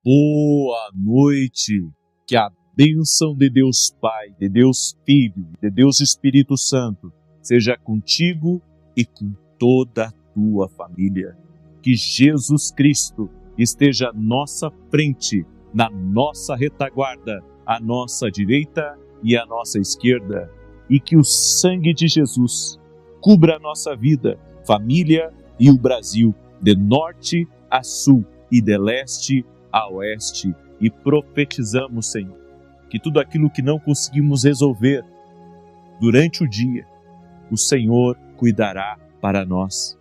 Boa noite, que a bênção de Deus Pai, de Deus Filho, de Deus Espírito Santo seja contigo e com toda a tua família. Que Jesus Cristo esteja à nossa frente, na nossa retaguarda, à nossa direita e à nossa esquerda, e que o sangue de Jesus cubra a nossa vida, família e o Brasil, de norte a sul e de leste a oeste, e profetizamos, Senhor, que tudo aquilo que não conseguimos resolver durante o dia, o Senhor cuidará para nós.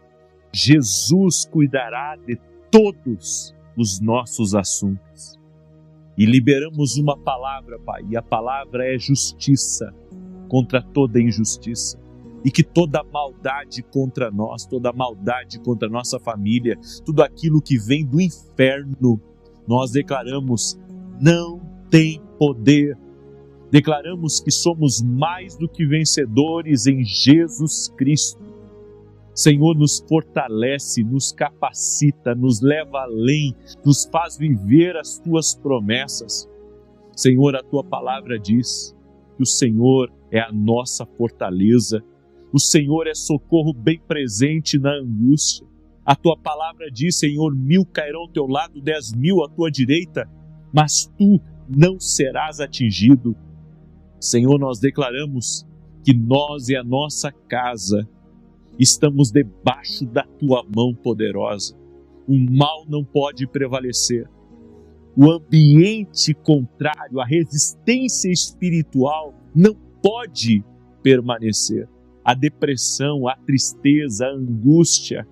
Jesus cuidará de todos os nossos assuntos. E liberamos uma palavra, Pai, e a palavra é justiça contra toda injustiça. E que toda maldade contra nós, toda maldade contra a nossa família, tudo aquilo que vem do inferno, nós declaramos, não tem poder. Declaramos que somos mais do que vencedores em Jesus Cristo. Senhor, nos fortalece, nos capacita, nos leva além, nos faz viver as tuas promessas. Senhor, a tua palavra diz que o Senhor é a nossa fortaleza. O Senhor é socorro bem presente na angústia. A tua palavra diz, Senhor, 1000 cairão ao teu lado, 10.000 à tua direita, mas tu não serás atingido. Senhor, nós declaramos que nós e a nossa casa estamos debaixo da tua mão poderosa. O mal não pode prevalecer. O ambiente contrário, a resistência espiritual não pode permanecer. A depressão, a tristeza, a angústia,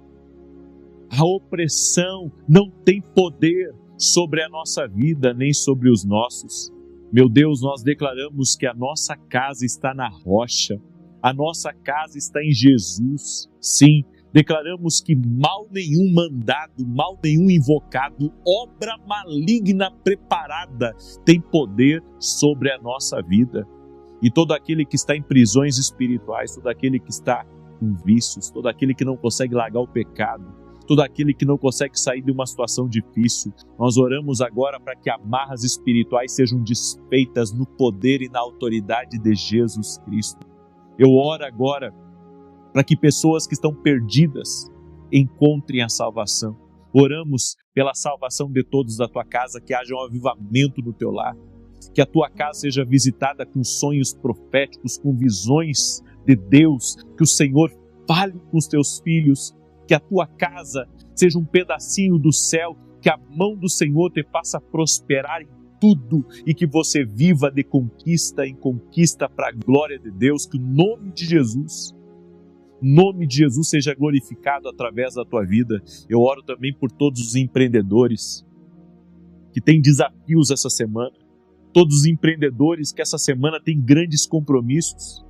a opressão não tem poder sobre a nossa vida, nem sobre os nossos. Meu Deus, nós declaramos que a nossa casa está na rocha, a nossa casa está em Jesus. Sim, declaramos que mal nenhum mandado, mal nenhum invocado, obra maligna preparada tem poder sobre a nossa vida. E todo aquele que está em prisões espirituais, todo aquele que está com vícios, todo aquele que não consegue largar o pecado, todo aquele que não consegue sair de uma situação difícil, nós oramos agora para que amarras espirituais sejam desfeitas no poder e na autoridade de Jesus Cristo. Eu oro agora para que pessoas que estão perdidas encontrem a salvação. Oramos pela salvação de todos da tua casa, que haja um avivamento no teu lar, que a tua casa seja visitada com sonhos proféticos, com visões de Deus, que o Senhor fale com os teus filhos, que a tua casa seja um pedacinho do céu, que a mão do Senhor te faça prosperar em tudo e que você viva de conquista em conquista para a glória de Deus, que o nome de Jesus seja glorificado através da tua vida. Eu oro também por todos os empreendedores que têm desafios essa semana, todos os empreendedores que essa semana têm grandes compromissos,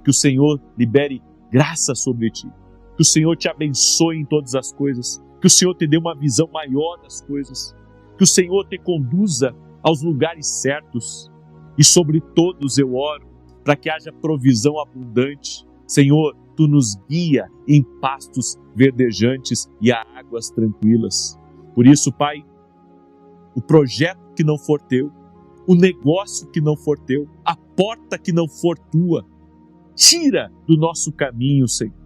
que o Senhor libere graça sobre ti, que o Senhor te abençoe em todas as coisas, que o Senhor te dê uma visão maior das coisas, que o Senhor te conduza aos lugares certos, e sobre todos eu oro para que haja provisão abundante. Senhor, tu nos guia em pastos verdejantes e a águas tranquilas. Por isso, Pai, o projeto que não for teu, o negócio que não for teu, a porta que não for tua, tira do nosso caminho, Senhor.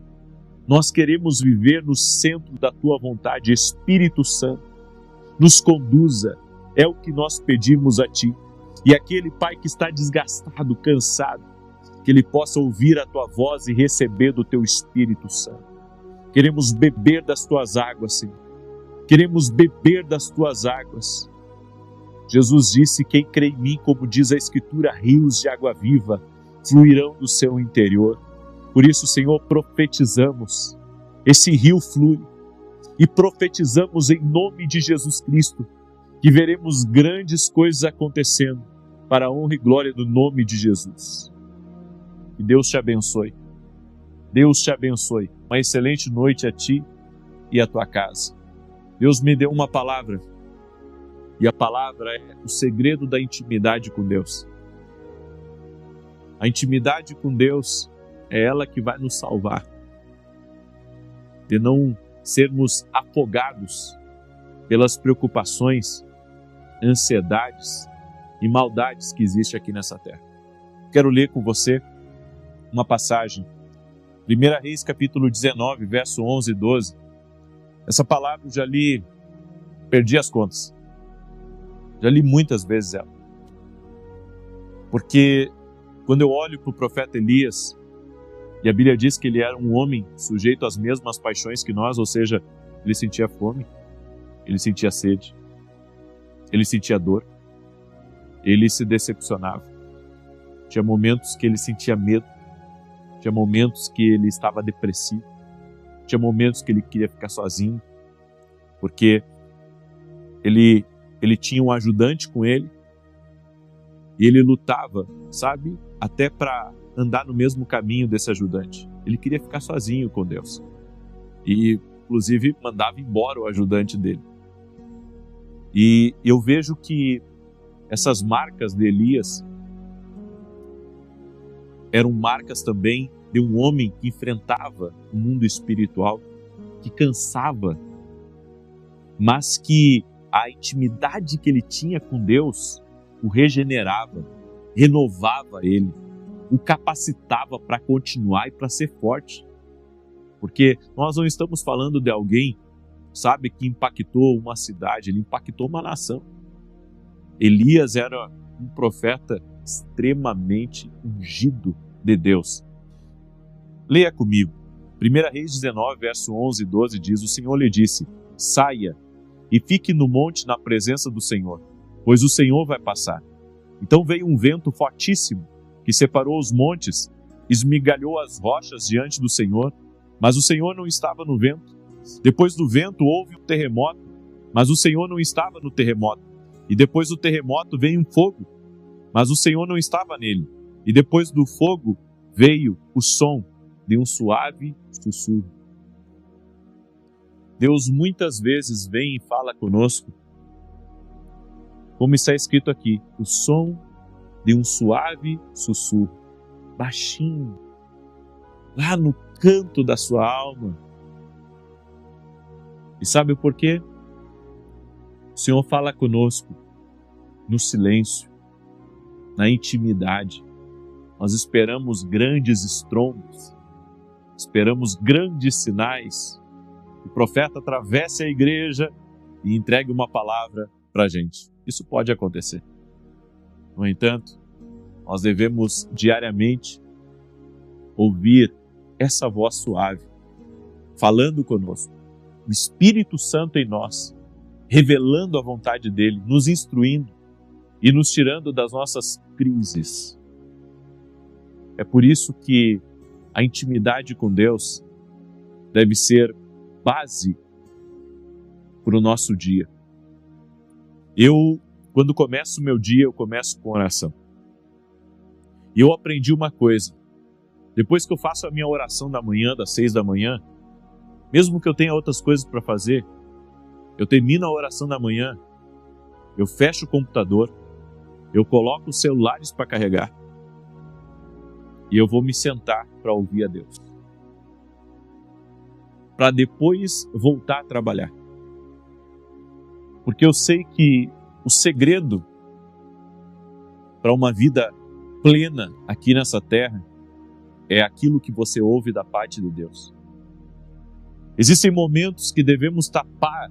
Nós queremos viver no centro da tua vontade. Espírito Santo, nos conduza, é o que nós pedimos a ti. E aquele pai que está desgastado, cansado, que ele possa ouvir a tua voz e receber do teu Espírito Santo. Queremos beber das tuas águas, Senhor. Queremos beber das tuas águas. Jesus disse: quem crê em mim, como diz a Escritura, rios de água viva fluirão do seu interior. Por isso, Senhor, profetizamos, esse rio flui, e profetizamos em nome de Jesus Cristo, que veremos grandes coisas acontecendo, para a honra e glória do nome de Jesus. Que Deus te abençoe. Deus te abençoe. Uma excelente noite a ti e a tua casa. Deus me deu uma palavra, e a palavra é o segredo da intimidade com Deus. A intimidade com Deus é ela que vai nos salvar de não sermos afogados pelas preocupações, ansiedades e maldades que existem aqui nessa terra. Quero ler com você uma passagem, 1 Reis capítulo 19, verso 11 e 12. Essa palavra eu já li, perdi as contas. Já li muitas vezes ela. Porque quando eu olho para o profeta Elias, e a Bíblia diz que ele era um homem sujeito às mesmas paixões que nós, ou seja, ele sentia fome, ele sentia sede, ele sentia dor, ele se decepcionava. Tinha momentos que ele sentia medo, tinha momentos que ele estava depressivo, tinha momentos que ele queria ficar sozinho, porque ele tinha um ajudante com ele, e ele lutava, sabe, até para andar no mesmo caminho desse ajudante. Ele queria ficar sozinho com Deus. E, inclusive, mandava embora o ajudante dele. E eu vejo que essas marcas de Elias eram marcas também de um homem que enfrentava o mundo espiritual, que cansava, mas que a intimidade que ele tinha com Deus o regenerava, renovava ele, o capacitava para continuar e para ser forte. Porque nós não estamos falando de alguém, sabe, que impactou uma cidade, ele impactou uma nação. Elias era um profeta extremamente ungido de Deus. Leia comigo. 1 Reis 19, verso 11 e 12 diz: o Senhor lhe disse: saia e fique no monte na presença do Senhor, pois o Senhor vai passar. Então veio um vento fortíssimo, que separou os montes, esmigalhou as rochas diante do Senhor, mas o Senhor não estava no vento. Depois do vento houve um terremoto, mas o Senhor não estava no terremoto. E depois do terremoto veio um fogo, mas o Senhor não estava nele. E depois do fogo veio o som de um suave sussurro. Deus muitas vezes vem e fala conosco, como está escrito aqui, o som de um suave sussurro, baixinho, lá no canto da sua alma. E sabe por quê? O Senhor fala conosco no silêncio, na intimidade. Nós esperamos grandes estrondos, esperamos grandes sinais. O profeta atravesse a igreja e entregue uma palavra para a gente. Isso pode acontecer. No entanto, nós devemos diariamente ouvir essa voz suave, falando conosco, o Espírito Santo em nós, revelando a vontade dele, nos instruindo e nos tirando das nossas crises. É por isso que a intimidade com Deus deve ser base para o nosso dia. Quando começo o meu dia, eu começo com oração. E eu aprendi uma coisa. Depois que eu faço a minha oração da manhã, das 6 da manhã, mesmo que eu tenha outras coisas para fazer, eu termino a oração da manhã, eu fecho o computador, eu coloco os celulares para carregar e eu vou me sentar para ouvir a Deus. Para depois voltar a trabalhar. Porque eu sei que o segredo para uma vida plena aqui nessa terra é aquilo que você ouve da parte de Deus. Existem momentos que devemos tapar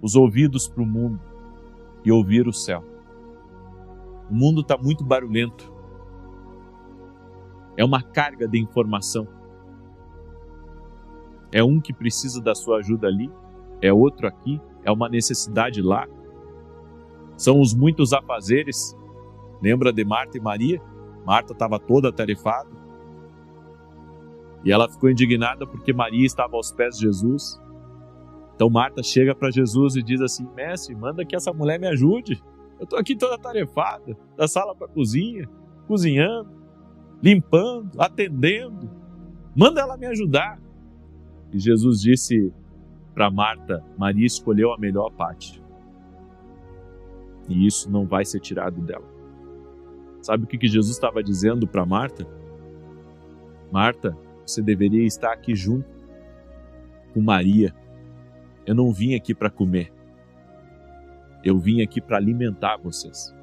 os ouvidos para o mundo e ouvir o céu. O mundo está muito barulhento. É uma carga de informação. É um que precisa da sua ajuda ali, é outro aqui, é uma necessidade lá. São os muitos afazeres. Lembra de Marta e Maria? Marta estava toda atarefada. E ela ficou indignada porque Maria estava aos pés de Jesus. Então Marta chega para Jesus e diz assim: mestre, manda que essa mulher me ajude. Eu estou aqui toda atarefada, da sala para a cozinha, cozinhando, limpando, atendendo. Manda ela me ajudar. E Jesus disse para Marta: Maria escolheu a melhor parte. E isso não vai ser tirado dela. Sabe o que Jesus estava dizendo para Marta? Marta, você deveria estar aqui junto com Maria. Eu não vim aqui para comer. Eu vim aqui para alimentar vocês.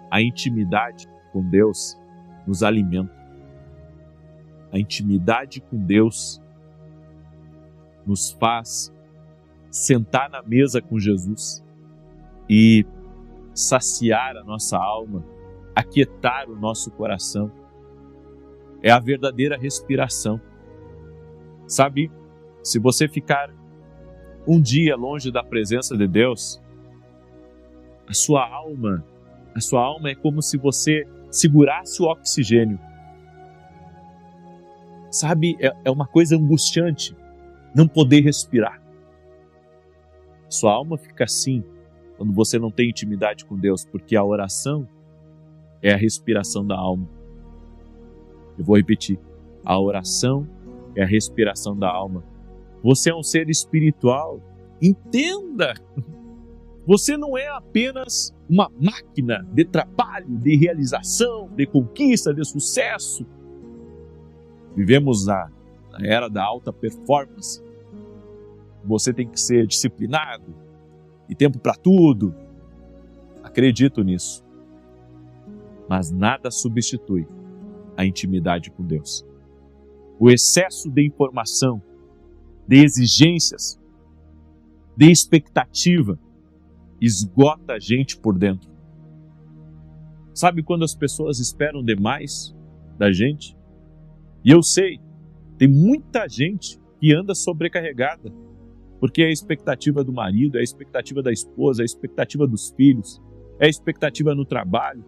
A intimidade com Deus nos alimenta. A intimidade com Deus nos faz sentar na mesa com Jesus e saciar a nossa alma, aquietar o nosso coração. É a verdadeira respiração. Sabe, se você ficar um dia longe da presença de Deus, a sua alma é como se você segurasse o oxigênio. Sabe, é uma coisa angustiante não poder respirar. Sua alma fica assim quando você não tem intimidade com Deus, porque a oração é a respiração da alma. Eu vou repetir, a oração é a respiração da alma. Você é um ser espiritual, entenda! Você não é apenas uma máquina de trabalho, de realização, de conquista, de sucesso. Vivemos na era da alta performance. Você tem que ser disciplinado e tempo para tudo. Acredito nisso. Mas nada substitui a intimidade com Deus. O excesso de informação, de exigências, de expectativa, esgota a gente por dentro. Sabe quando as pessoas esperam demais da gente? E eu sei, tem muita gente que anda sobrecarregada, porque é a expectativa do marido, é a expectativa da esposa, é a expectativa dos filhos, é a expectativa no trabalho,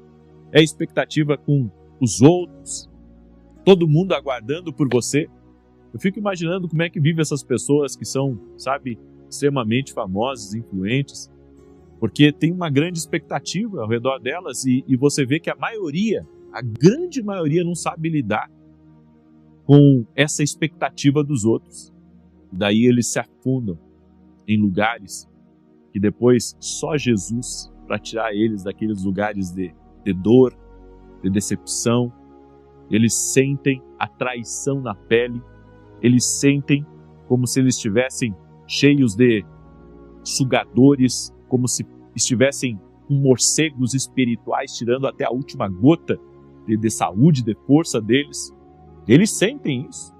é a expectativa com os outros, todo mundo aguardando por você. Eu fico imaginando como é que vivem essas pessoas que são, sabe, extremamente famosas, influentes, porque tem uma grande expectativa ao redor delas e você vê que a grande maioria não sabe lidar com essa expectativa dos outros. Daí eles se afundam em lugares que depois só Jesus para tirar eles daqueles lugares de dor, de decepção. Eles sentem a traição na pele, eles sentem como se eles estivessem cheios de sugadores, como se estivessem com morcegos espirituais tirando até a última gota de saúde, de força deles. Eles sentem isso.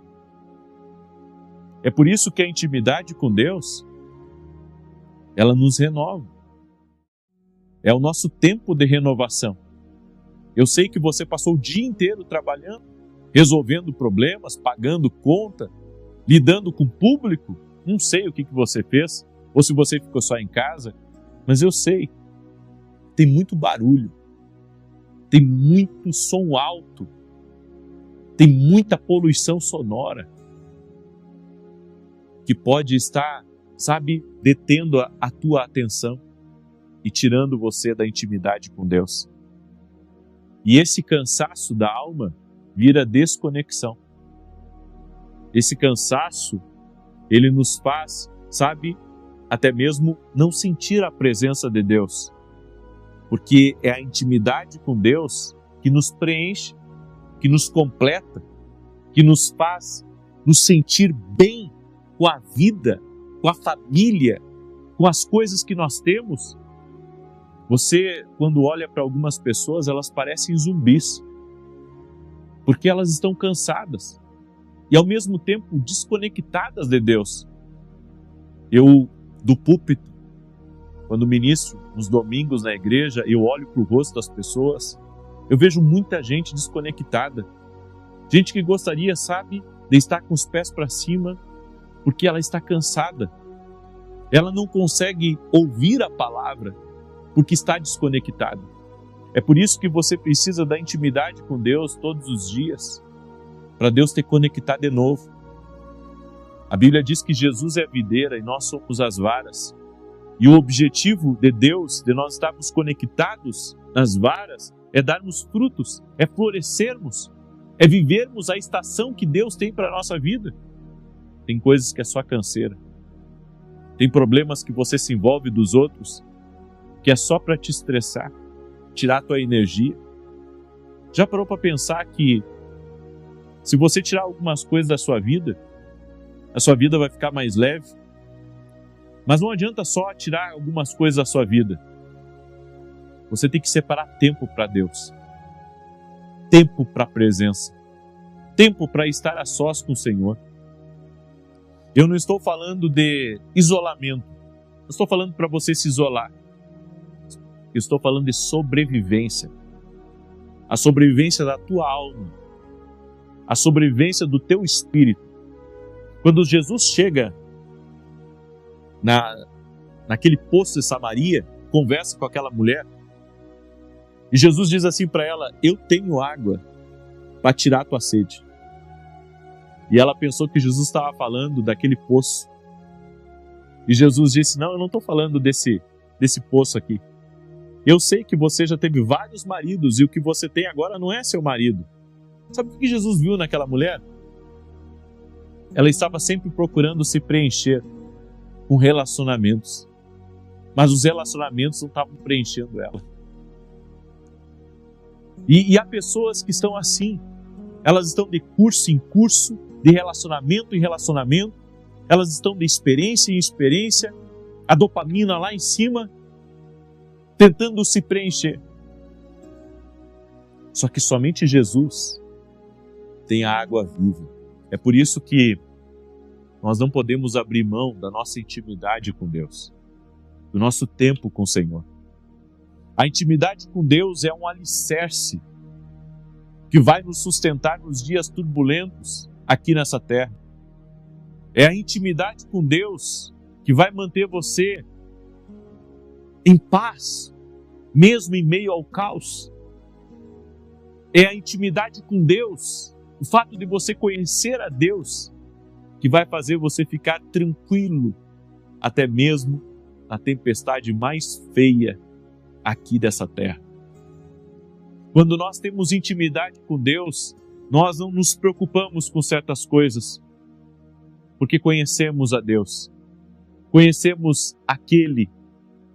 É por isso que a intimidade com Deus, ela nos renova. É o nosso tempo de renovação. Eu sei que você passou o dia inteiro trabalhando, resolvendo problemas, pagando conta, lidando com o público. Não sei o que você fez, ou se você ficou só em casa, mas eu sei, tem muito barulho, tem muito som alto, tem muita poluição sonora que pode estar, sabe, detendo a tua atenção e tirando você da intimidade com Deus. E esse cansaço da alma vira desconexão. Esse cansaço, ele nos faz, sabe, até mesmo não sentir a presença de Deus. Porque é a intimidade com Deus que nos preenche, que nos completa, que nos faz nos sentir bem com a vida, com a família, com as coisas que nós temos. Você, quando olha para algumas pessoas, elas parecem zumbis, porque elas estão cansadas e ao mesmo tempo desconectadas de Deus. Eu, do púlpito, quando ministro nos domingos na igreja, eu olho para o rosto das pessoas, eu vejo muita gente desconectada, gente que gostaria, sabe, de estar com os pés para cima, porque ela está cansada, ela não consegue ouvir a palavra, porque está desconectada. É por isso que você precisa da intimidade com Deus todos os dias, para Deus te conectar de novo. A Bíblia diz que Jesus é a videira e nós somos as varas. E o objetivo de Deus, de nós estarmos conectados nas varas, é darmos frutos, é florescermos, é vivermos a estação que Deus tem para a nossa vida. Tem coisas que é só canseira. Tem problemas que você se envolve dos outros, que é só para te estressar, tirar a tua energia. Já parou para pensar que se você tirar algumas coisas da sua vida, a sua vida vai ficar mais leve? Mas não adianta só tirar algumas coisas da sua vida. Você tem que separar tempo para Deus. Tempo para a presença. Tempo para estar a sós com o Senhor. Eu não estou falando de isolamento. Eu estou falando para você se isolar. Eu estou falando de sobrevivência. A sobrevivência da tua alma. A sobrevivência do teu espírito. Quando Jesus chega naquele poço de Samaria, conversa com aquela mulher, e Jesus diz assim para ela: eu tenho água para tirar a tua sede. E ela pensou que Jesus estava falando daquele poço. E Jesus disse: não, eu não estou falando desse poço aqui. Eu sei que você já teve vários maridos e o que você tem agora não é seu marido. Sabe o que Jesus viu naquela mulher? Ela estava sempre procurando se preencher com relacionamentos. Mas os relacionamentos não estavam preenchendo ela. E há pessoas que estão assim. Elas estão de curso em curso, de relacionamento em relacionamento. Elas estão de experiência em experiência. A dopamina lá em cima, tentando se preencher. Só que somente Jesus tem a água viva. É por isso que nós não podemos abrir mão da nossa intimidade com Deus, do nosso tempo com o Senhor. A intimidade com Deus é um alicerce que vai nos sustentar nos dias turbulentos aqui nessa terra. É a intimidade com Deus que vai manter você em paz, mesmo em meio ao caos. É a intimidade com Deus, o fato de você conhecer a Deus, que vai fazer você ficar tranquilo, até mesmo na tempestade mais feia aqui dessa terra. Quando nós temos intimidade com Deus, nós não nos preocupamos com certas coisas, porque conhecemos a Deus. Conhecemos aquele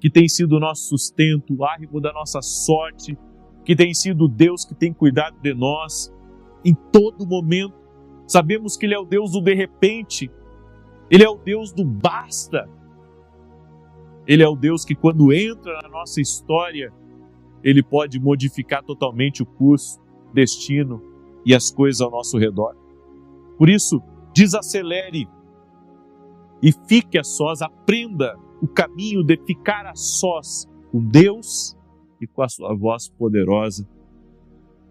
que tem sido o nosso sustento, o árrimo da nossa sorte, que tem sido o Deus que tem cuidado de nós em todo momento. Sabemos que Ele é o Deus do de repente, Ele é o Deus do basta. Ele é o Deus que quando entra na nossa história, Ele pode modificar totalmente o curso, destino e as coisas ao nosso redor. Por isso, desacelere e fique a sós, aprenda o caminho de ficar a sós com Deus e com a sua voz poderosa.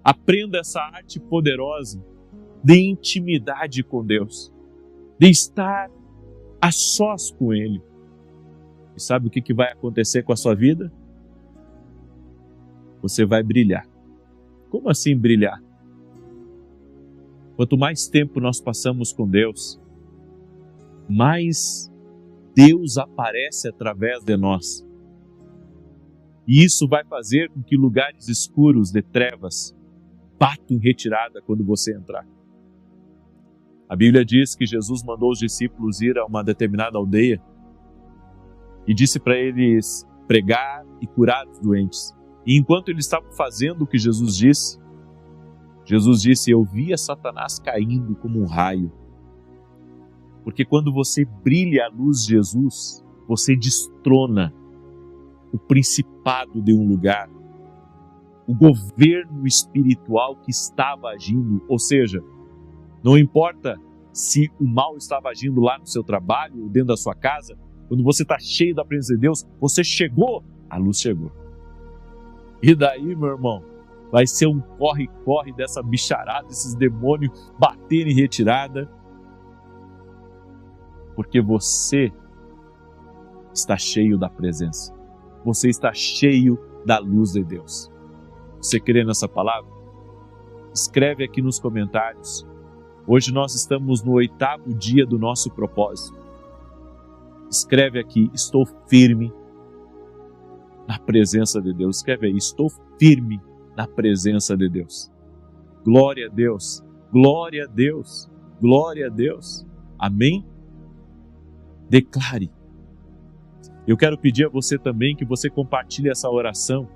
Aprenda essa arte poderosa de intimidade com Deus, de estar a sós com Ele. E sabe o que vai acontecer com a sua vida? Você vai brilhar. Como assim brilhar? Quanto mais tempo nós passamos com Deus, mais Deus aparece através de nós. E isso vai fazer com que lugares escuros de trevas batam em retirada quando você entrar. A Bíblia diz que Jesus mandou os discípulos ir a uma determinada aldeia e disse para eles pregar e curar os doentes. E enquanto eles estavam fazendo o que Jesus disse, eu via Satanás caindo como um raio. Porque quando você brilha a luz de Jesus, você destrona o principado de um lugar, o governo espiritual que estava agindo. Ou seja, não importa se o mal estava agindo lá no seu trabalho ou dentro da sua casa, quando você está cheio da presença de Deus, você chegou, a luz chegou. E daí, meu irmão, vai ser um corre-corre dessa bicharada, esses demônios baterem em retirada, porque você está cheio da presença, você está cheio da luz de Deus. Você crê nessa palavra? Escreve aqui nos comentários. Hoje nós estamos no 8º dia do nosso propósito. Escreve aqui: estou firme na presença de Deus. Escreve aí: estou firme na presença de Deus. Glória a Deus, glória a Deus, glória a Deus. Amém? Declare. Eu quero pedir a você também que você compartilhe essa oração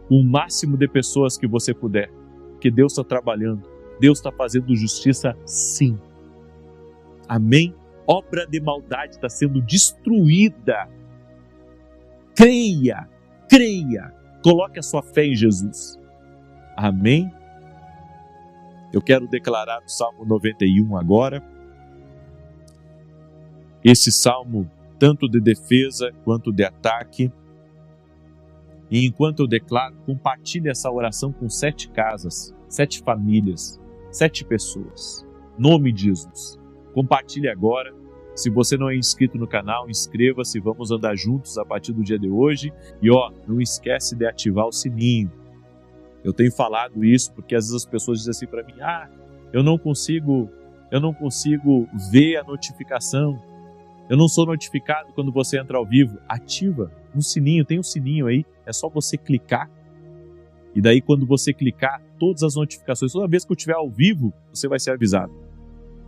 com o máximo de pessoas que você puder, que Deus está trabalhando, Deus está fazendo justiça sim. Amém? obra de maldade está sendo destruída. Creia, creia, coloque a sua fé em Jesus. Amém? Eu quero declarar o Salmo 91 agora. Esse salmo, tanto de defesa quanto de ataque. E enquanto eu declaro, compartilhe essa oração com 7 casas, 7 famílias, 7 pessoas. Nome de Jesus. Compartilhe agora. Se você não é inscrito no canal, inscreva-se. Vamos andar juntos a partir do dia de hoje. E não esquece de ativar o sininho. Eu tenho falado isso porque às vezes as pessoas dizem assim para mim: eu não consigo ver a notificação. Eu não sou notificado quando você entra ao vivo. Ativa no sininho, tem um sininho aí, é só você clicar. E daí quando você clicar, todas as notificações, toda vez que eu estiver ao vivo, você vai ser avisado.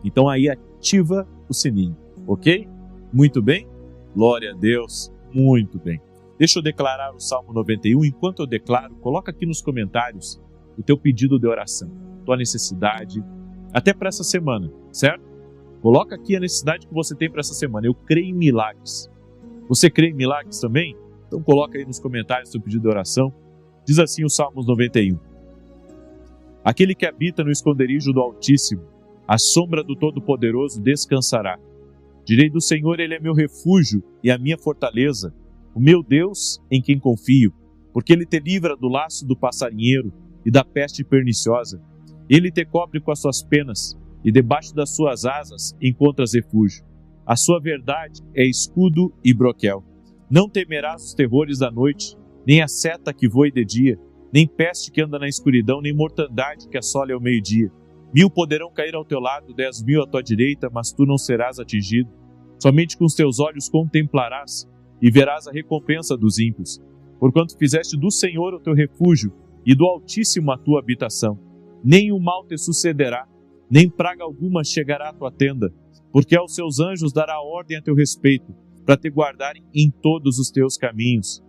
Então aí ativa o sininho, ok? Muito bem? Glória a Deus, muito bem. Deixa eu declarar o Salmo 91. Enquanto eu declaro, coloca aqui nos comentários o teu pedido de oração, tua necessidade, até para essa semana, certo? Coloca aqui a necessidade que você tem para essa semana. Eu creio em milagres. Você crê em milagres também? Então coloca aí nos comentários o teu pedido de oração. Diz assim o Salmos 91. Aquele que habita no esconderijo do Altíssimo, à sombra do Todo-Poderoso descansará. Direi do Senhor, Ele é meu refúgio e a minha fortaleza, o meu Deus em quem confio, porque Ele te livra do laço do passarinheiro e da peste perniciosa. Ele te cobre com as suas penas, e debaixo das suas asas encontras refúgio. A sua verdade é escudo e broquel. Não temerás os terrores da noite, nem a seta que voe de dia, nem peste que anda na escuridão, nem mortandade que assole ao meio-dia. 1000 poderão cair ao teu lado, 10.000 à tua direita, mas tu não serás atingido. Somente com os teus olhos contemplarás e verás a recompensa dos ímpios. Porquanto fizeste do Senhor o teu refúgio e do Altíssimo a tua habitação. Nem o mal te sucederá, nem praga alguma chegará à tua tenda, porque aos seus anjos dará ordem a teu respeito, para te guardarem em todos os teus caminhos.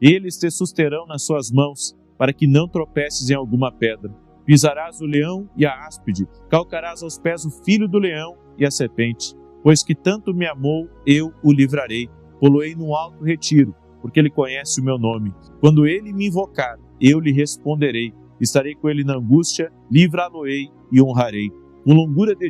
Eles te susterão nas suas mãos, para que não tropeces em alguma pedra. Pisarás o leão e a áspide, calcarás aos pés o filho do leão e a serpente. Pois que tanto me amou, eu o livrarei. Poloei num alto retiro, porque ele conhece o meu nome. Quando ele me invocar, eu lhe responderei. Estarei com ele na angústia, livrá-lo-ei e honrarei. Com longura de